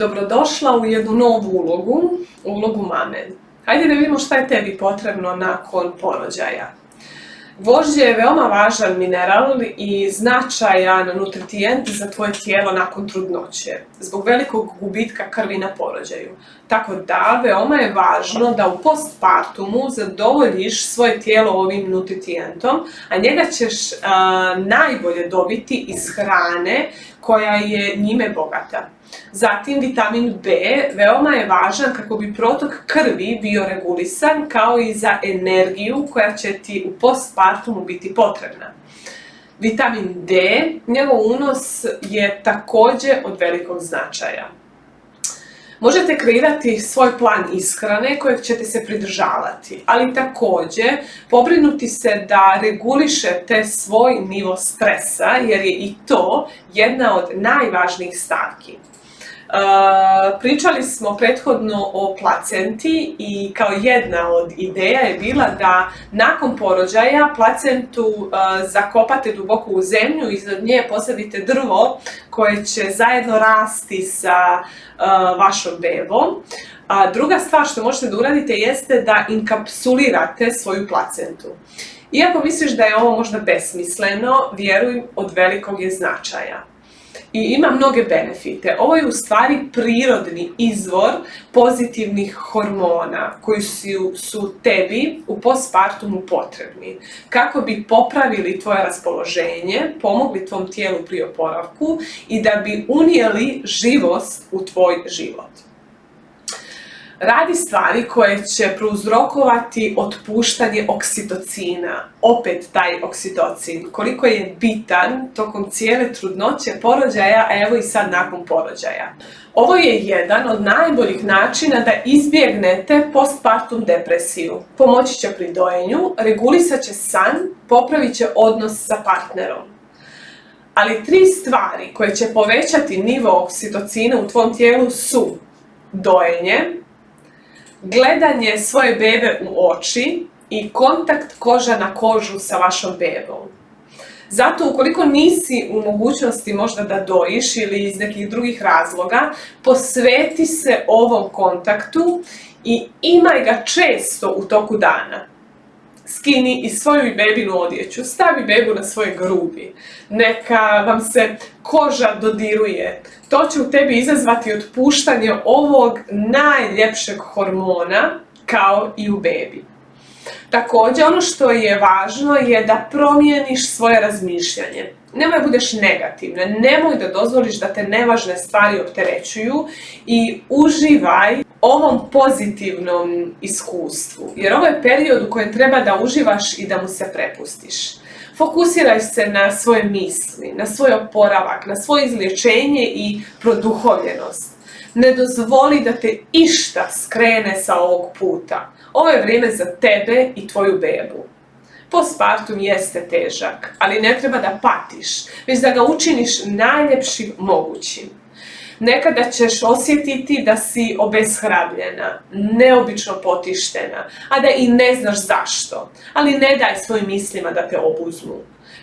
Dobrodošla u jednu novu ulogu mame. Hajde da vidimo šta je tebi potrebno nakon porođaja. Gvožđe je veoma važan mineral i značajan nutrijent za tvoje tijelo nakon trudnoće, zbog velikog gubitka krvi na porođaju. Tako da, veoma je važno da u postpartumu zadovoljiš svoje tijelo ovim nutrijentom, a njega ćeš najbolje dobiti iz hrane koja je njime bogata. Zatim, vitamin B veoma je važan kako bi protok krvi bio regulisan, kao i za energiju koja će ti u postpartumu biti potrebna. Vitamin D, njegov unos je također od velikog značaja. Možete kreirati svoj plan ishrane kojeg ćete se pridržavati, ali također pobrinuti se da regulišete svoj nivo stresa, jer je i to jedna od najvažnijih stavki. Pričali smo prethodno o placenti i kao jedna od ideja je bila da nakon porođaja placentu zakopate duboko u zemlju i iznad nje posadite drvo koje će zajedno rasti sa vašom bebom. A druga stvar što možete da uradite jeste da inkapsulirate svoju placentu. Iako misliš da je ovo možda besmisleno, vjeruj, od velikog je značaja. I ima mnoge benefite. Ovo je u stvari prirodni izvor pozitivnih hormona koji su tebi u postpartumu potrebni kako bi popravili tvoje raspoloženje, pomogli tvom tijelu pri oporavku i da bi unijeli živost u tvoj život. Radi stvari koje će prouzrokovati otpuštanje oksitocina. Opet taj oksitocin, koliko je bitan tokom cijele trudnoće, porođaja, a evo i sad nakon porođaja. Ovo je jedan od najboljih načina da izbjegnete postpartum depresiju. Pomoći će pri dojenju, regulisat će san, popravit će odnos sa partnerom. Ali 3 stvari koje će povećati nivo oksitocina u tvom tijelu su dojenje, gledanje svoje bebe u oči i kontakt koža na kožu sa vašom bebom. Zato ukoliko nisi u mogućnosti možda da dojiš ili iz nekih drugih razloga, posveti se ovom kontaktu i imaj ga često u toku dana. Skini i svoju i bebinu odjeću, stavi bebu na svoje grudi, neka vam se koža dodiruje. To će u tebi izazvati otpuštanje ovog najljepšeg hormona, kao i u bebi. Također, ono što je važno je da promijeniš svoje razmišljanje. Nemoj da budeš negativna, nemoj da dozvoliš da te nevažne stvari opterećuju i uživaj ovom pozitivnom iskustvu, jer ovo je period u kojem treba da uživaš i da mu se prepustiš. Fokusiraj se na svoje misli, na svoj oporavak, na svoje izlječenje i produhovljenost. Ne dozvoli da te išta skrene sa ovog puta. Ovo je vrijeme za tebe i tvoju bebu. Postpartum jeste težak, ali ne treba da patiš, već da ga učiniš najljepšim mogućim. Nekada ćeš osjetiti da si obeshrabljena, neobično potištena, a da i ne znaš zašto, ali ne daj svojim mislima da te obuzmu.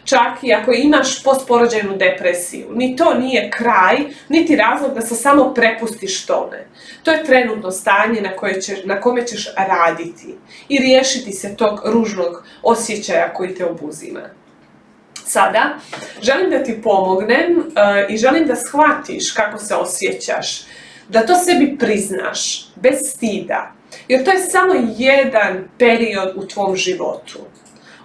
Čak i ako imaš postporođajnu depresiju, ni to nije kraj, niti razlog da se samo prepustiš tome. To je trenutno stanje na kome ćeš raditi i riješiti se tog ružnog osjećaja koji te obuzima. Sada, želim da ti pomognem i želim da shvatiš kako se osjećaš, da to sebi priznaš, bez stida, jer to je samo jedan period u tvom životu.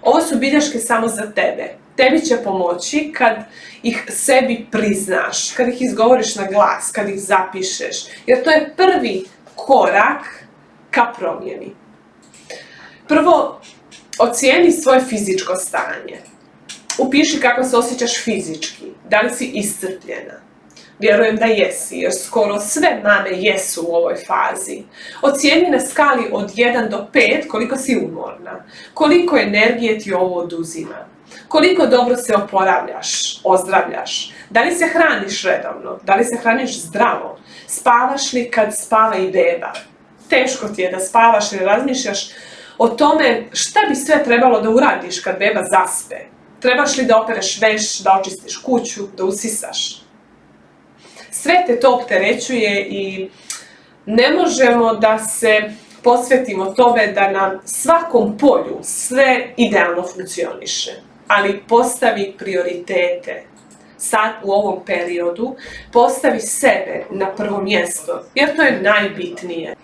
Ovo su bilješke samo za tebe. Tebi će pomoći kad ih sebi priznaš, kad ih izgovoriš na glas, kad ih zapišeš, jer to je prvi korak ka promjeni. Prvo, ocijeni svoje fizičko stanje. Upiši kako se osjećaš fizički, da li si iscrpljena. Vjerujem da jesi, jer skoro sve mame jesu u ovoj fazi. Ocijeni na skali od 1 do 5 koliko si umorna, koliko energije ti ovo oduzima, koliko dobro se oporavljaš, ozdravljaš, da li se hraniš redovno, da li se hraniš zdravo, spavaš li kad spava i beba. Teško ti je da spavaš ili razmišljaš o tome šta bi sve trebalo da uradiš kad beba zaspe. Trebaš li da opereš veš, da očistiš kuću, da usisaš? Sve te to opterećuje i ne možemo da se posvetimo tome da na svakom polju sve idealno funkcioniše, ali postavi prioritete. Sad u ovom periodu postavi sebe na prvo mjesto, jer to je najbitnije.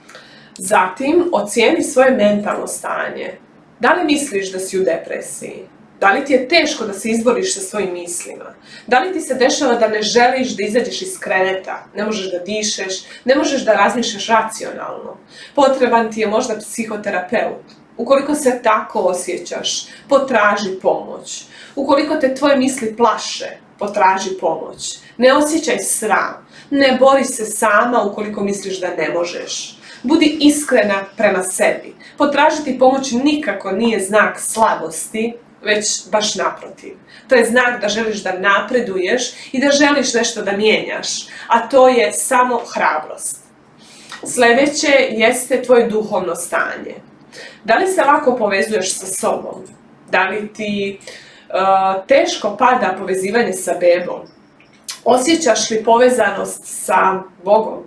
Zatim, ocijeni svoje mentalno stanje. Da li misliš da si u depresiji? Da li ti je teško da se izboriš sa svojim mislima? Da li ti se dešava da ne želiš da izađeš iz kreveta, ne možeš da dišeš, ne možeš da razmišljaš racionalno? Potreban ti je možda psihoterapeut. Ukoliko se tako osjećaš, potraži pomoć. Ukoliko te tvoje misli plaše, potraži pomoć. Ne osjećaj sram, ne bori se sama ukoliko misliš da ne možeš. Budi iskrena prema sebi. Potražiti pomoć nikako nije znak slabosti, već baš naprotiv. To je znak da želiš da napreduješ i da želiš nešto da mijenjaš, a to je samo hrabrost. Sljedeće jeste tvoje duhovno stanje. Da li se lako povezuješ sa sobom? Da li ti teško pada povezivanje sa bebom? Osjećaš li povezanost sa Bogom?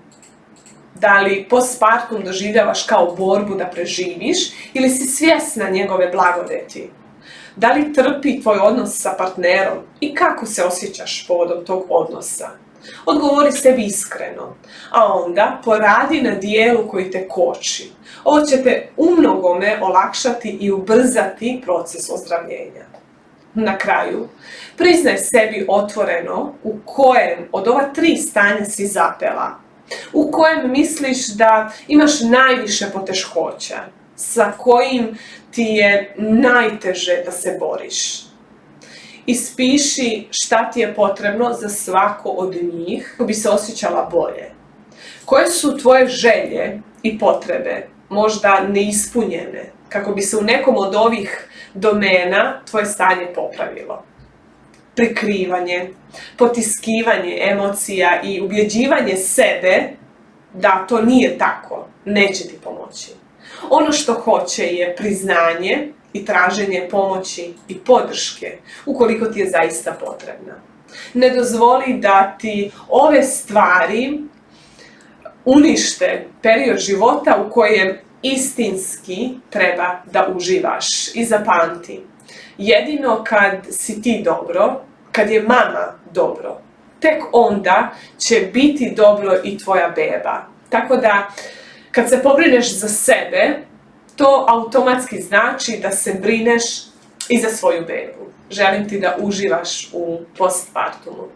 Da li postpartum doživljavaš kao borbu da preživiš ili si svjesna njegove blagodeti? Da li trpi tvoj odnos sa partnerom i kako se osjećaš povodom tog odnosa? Odgovori sebi iskreno, a onda poradi na dijelu koji te koči. Ovo će te umnogome olakšati i ubrzati proces ozdravljenja. Na kraju, priznaj sebi otvoreno u kojem od ova 3 stanja si zapela, u kojem misliš da imaš najviše poteškoća, sa kojim ti je najteže da se boriš. Ispiši šta ti je potrebno za svako od njih kako bi se osjećala bolje. Koje su tvoje želje i potrebe možda neispunjene kako bi se u nekom od ovih domena tvoje stanje popravilo. Prikrivanje, potiskivanje emocija i ubjeđivanje sebe da to nije tako, neće ti pomoći. Ono što hoće je priznanje i traženje pomoći i podrške, ukoliko ti je zaista potrebna. Ne dozvoli da ti ove stvari unište period života u kojem istinski treba da uživaš. I zapamti, jedino kad si ti dobro, kad je mama dobro, tek onda će biti dobro i tvoja beba. Tako da, kad se pobrineš za sebe, to automatski znači da se brineš i za svoju bebu. Želim ti da uživaš u postpartumu.